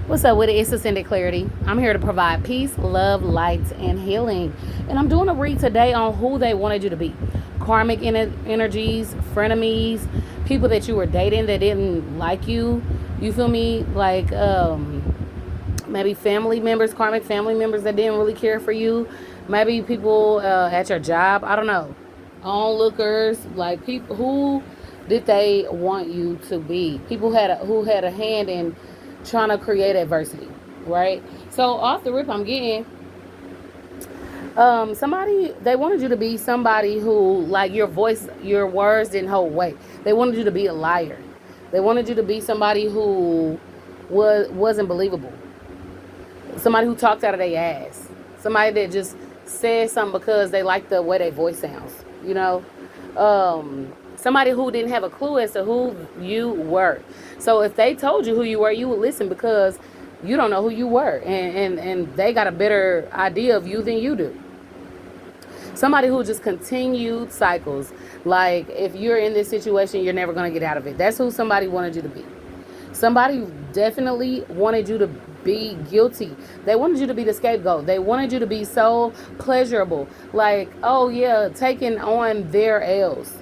What's up with it? It's Ascended Clarity. I'm here to provide peace, love, light, and healing. And I'm doing a read today on who they wanted you to be. Karmic energies, frenemies, people that you were dating that didn't like you. You feel me? Like maybe family members, karmic family members that didn't really care for you. Maybe people at your job. I don't know. Onlookers, like people who did they want you to be? People who had a hand in trying to create adversity, right? So off the rip, I'm getting somebody. They wanted you to be somebody who, like, your voice, your words didn't hold weight. They wanted you to be a liar. They wanted you to be somebody who wasn't believable. Somebody who talked out of their ass. Somebody that just said something because they like the way their voice sounds. You know, somebody who didn't have a clue as to who you were. So if they told you who you were, you would listen because you don't know who you were, and they got a better idea of you than you do. Somebody who just continued cycles. Like, if you're in this situation, you're never going to get out of it. That's who somebody wanted you to be. Somebody definitely wanted you to be guilty. They wanted you to be the scapegoat. They wanted you to be so pleasurable. Like, oh yeah, taking on their L's.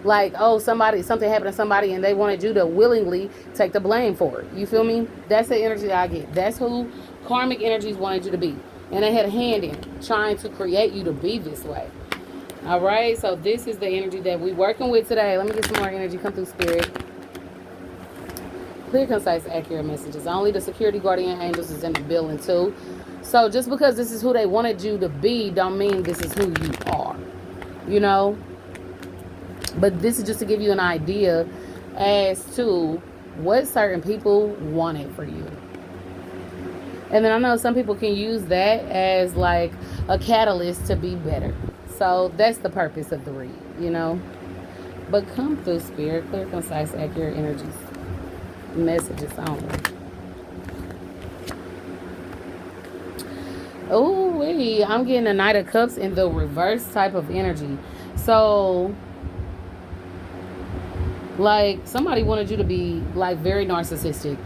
Like, oh, something happened to somebody and they wanted you to willingly take the blame for it. You feel me? That's the energy that I get. That's who karmic energies wanted you to be. And they had a hand in trying to create you to be this way. All right, so this is the energy that we're working with today. Let me get some more energy. Come through, Spirit. Clear, concise, accurate messages. Only the security guardian angels is in the building too. So just because this is who they wanted you to be, don't mean this is who you are. You know? But this is just to give you an idea as to what certain people wanted for you. And then I know some people can use that as like a catalyst to be better. So that's the purpose of the read, you know? But come through, Spirit. Clear, concise, accurate energies. Messages only. Oh, wait. I'm getting a Knight of Cups in the reverse type of energy. So, like, somebody wanted you to be, like, very narcissistic.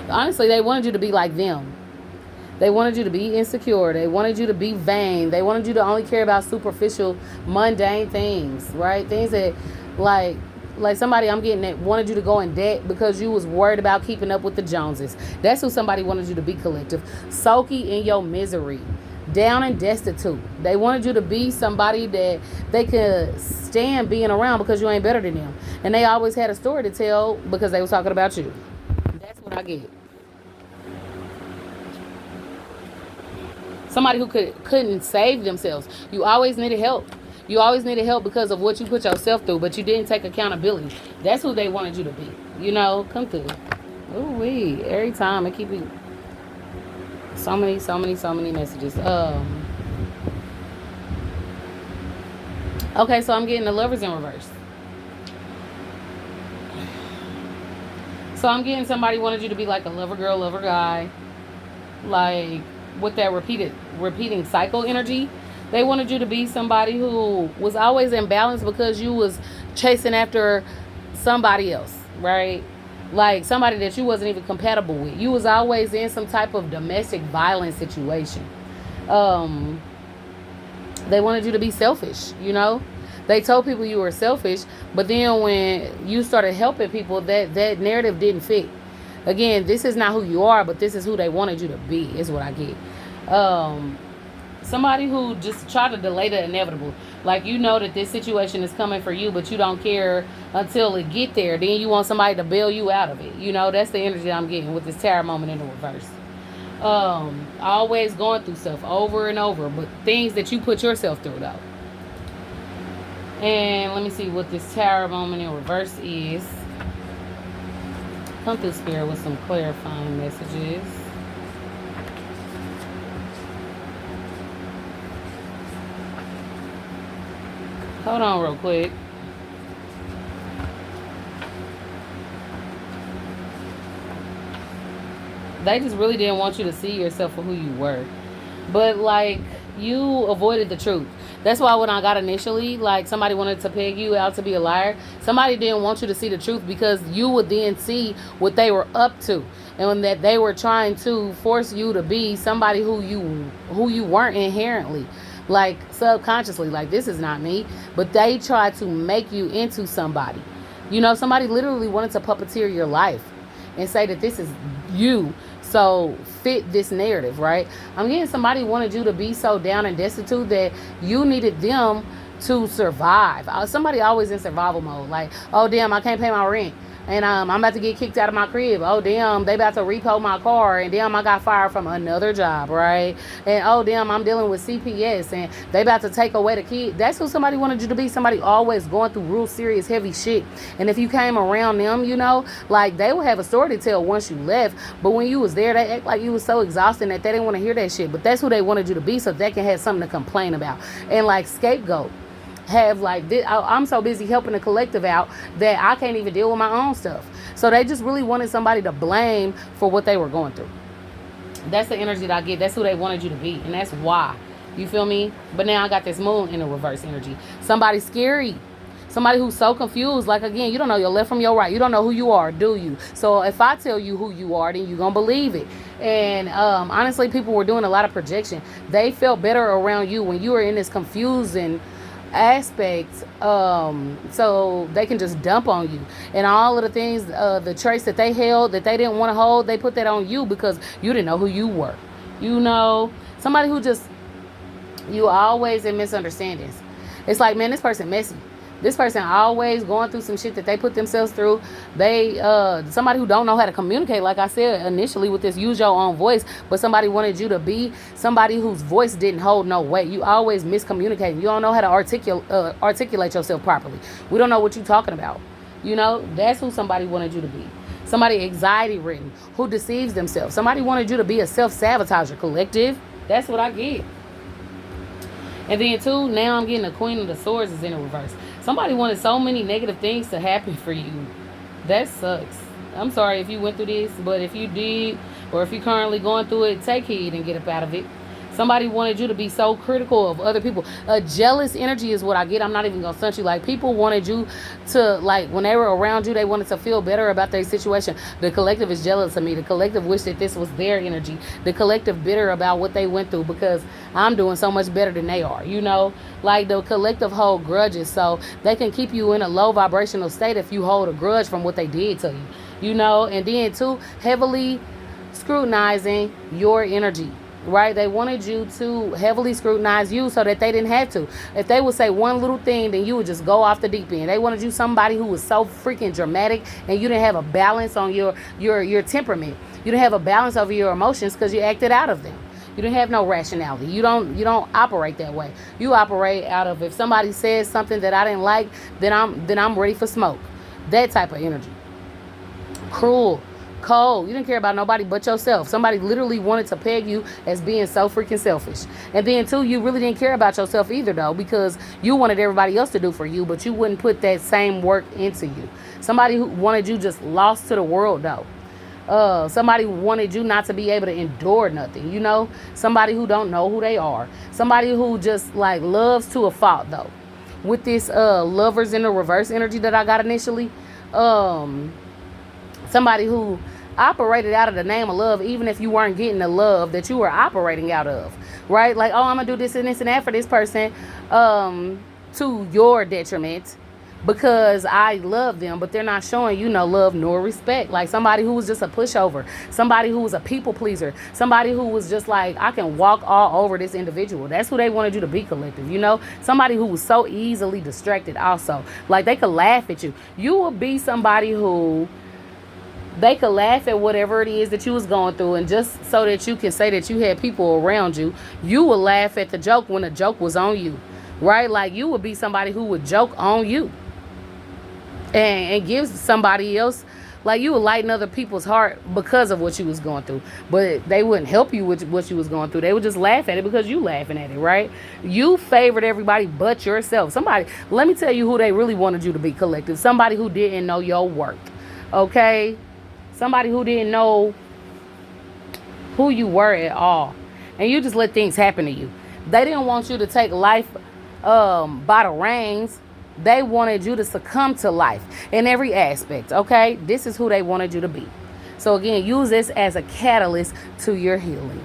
Honestly, they wanted you to be like them. They wanted you to be insecure. They wanted you to be vain. They wanted you to only care about superficial, mundane things, right? Things that, like somebody I'm getting that wanted you to go in debt because you was worried about keeping up with the Joneses. That's who somebody wanted you to be, collective. Sulky in your misery. Down and destitute. They wanted you to be somebody that they could stand being around because you ain't better than them. And they always had a story to tell because they was talking about you. That's what I get. Somebody who couldn't save themselves. You always needed help. You always needed help because of what you put yourself through, but you didn't take accountability. That's who they wanted you to be. You know, come through. Ooh wee. Every time I keep it. So many messages. Okay, so I'm getting the Lovers in reverse. So I'm getting somebody wanted you to be like a lover girl, lover guy. Like, with that repeating cycle energy. They wanted you to be somebody who was always in balance because you was chasing after somebody else, right? Like somebody that you wasn't even compatible with. You was always in some type of domestic violence situation. They wanted you to be selfish, you know? They told people you were selfish, but then when you started helping people, that narrative didn't fit. Again, this is not who you are, but this is who they wanted you to be, is what I get. Somebody who just tried to delay the inevitable. Like, you know that this situation is coming for you, but you don't care until it get there. Then you want somebody to bail you out of it. You know, that's the energy I'm getting with this Tower moment in the reverse. Always going through stuff over and over, but things that you put yourself through, though. And let me see what this Tower moment in reverse is. Come through, Spirit, with some clarifying messages. Hold on real quick. They just really didn't want you to see yourself for who you were. But, like, You avoided the truth. That's why when I got initially, like somebody wanted to peg you out to be a liar, somebody didn't want you to see the truth because you would then see what they were up to, and that they were trying to force you to be somebody who you weren't inherently, like subconsciously, like this is not me, but they tried to make you into somebody. Somebody literally wanted to puppeteer your life and say that this is you. So fit this narrative, right? I'm getting somebody wanted you to be so down and destitute that you needed them to survive. Somebody always in survival mode. Like, oh damn, I can't pay my rent. And I'm about to get kicked out of my crib. Oh damn, they about to repo my car. And damn, I got fired from another job, right? And oh damn, I'm dealing with CPS and they about to take away the kid. That's who somebody wanted you to be. Somebody always going through real serious heavy shit. And if you came around them, like they would have a story to tell once you left. But when you was there, they act like you was so exhausted that they didn't want to hear that shit. But that's who they wanted you to be so they can have something to complain about. And like scapegoat. Have like this, I'm so busy helping the collective out that I can't even deal with my own stuff. So they just really wanted somebody to blame for what they were going through. That's the energy that I get. That's who they wanted you to be, and that's why. You feel me? But now I got this moon in a reverse energy. Somebody scary. Somebody who's so confused. Like, again, you don't know your left from your right. You don't know who you are, do you? So if I tell you who you are, then you're going to believe it. And honestly, people were doing a lot of projection. They felt better around you when you were in this confusing aspects, so they can just dump on you, and all of the things, the traits that they held that they didn't want to hold, they put that on you because you didn't know who you were. Somebody who just, you always in misunderstandings. It's like, man, this person messy. This person always going through some shit that they put themselves through. They, somebody who don't know how to communicate, like I said initially with this use your own voice, but somebody wanted you to be somebody whose voice didn't hold no weight. You always miscommunicating. You don't know how to articulate yourself properly. We don't know what you're talking about. That's who somebody wanted you to be. Somebody anxiety ridden, who deceives themselves. Somebody wanted you to be a self-sabotager collective. That's what I get. And then too, now I'm getting the Queen of the Swords is in the reverse. Somebody wanted so many negative things to happen for you. That sucks. I'm sorry if you went through this, but if you did, or if you're currently going through it, take heed and get up out of it. Somebody wanted you to be so critical of other people. A jealous energy is what I get. I'm not even going to stunt you. Like, people wanted you to, like, when they were around you, they wanted to feel better about their situation. The collective is jealous of me. The collective wished that this was their energy. The collective bitter about what they went through because I'm doing so much better than they are, Like, the collective hold grudges. So they can keep you in a low vibrational state if you hold a grudge from what they did to you, And then, too, heavily scrutinizing your energy. Right? They wanted you to heavily scrutinize you so that they didn't have to. If they would say one little thing, then you would just go off the deep end. They wanted you somebody who was so freaking dramatic and you didn't have a balance on your temperament. You didn't have a balance over your emotions because you acted out of them. You didn't have no rationality. You don't operate that way. You operate out of, if somebody says something that I didn't like, then I'm ready for smoke. That type of energy. Cruel. Cold. You didn't care about nobody but yourself. Somebody literally wanted to peg you as being so freaking selfish. And then too, you really didn't care about yourself either though, because you wanted everybody else to do for you, but you wouldn't put that same work into you. Somebody who wanted you just lost to the world though. Somebody wanted you not to be able to endure nothing, Somebody who don't know who they are. Somebody who just like loves to a fault though. With this lovers in the reverse energy that I got initially, somebody who operated out of the name of love, even if you weren't getting the love that you were operating out of, right? Like, oh, I'm gonna do this and this and that for this person, to your detriment because I love them, but they're not showing you no love nor respect. Like somebody who was just a pushover, somebody who was a people pleaser, somebody who was just like, I can walk all over this individual. That's who they wanted you to be, collective, Somebody who was so easily distracted also. Like, they could laugh at you. You will be somebody who they could laugh at whatever it is that you was going through, and just so that you can say that you had people around you, you would laugh at the joke when the joke was on you, right? Like, you would be somebody who would joke on you and give somebody else, like, you would lighten other people's heart because of what you was going through, but they wouldn't help you with what you was going through. They would just laugh at it because you laughing at it, right? You favored everybody but yourself. Somebody, let me tell you who they really wanted you to be, collective. Somebody who didn't know your worth, okay? Somebody who didn't know who you were at all. And you just let things happen to you. They didn't want you to take life by the reins. They wanted you to succumb to life in every aspect, okay? This is who they wanted you to be. So again, use this as a catalyst to your healing.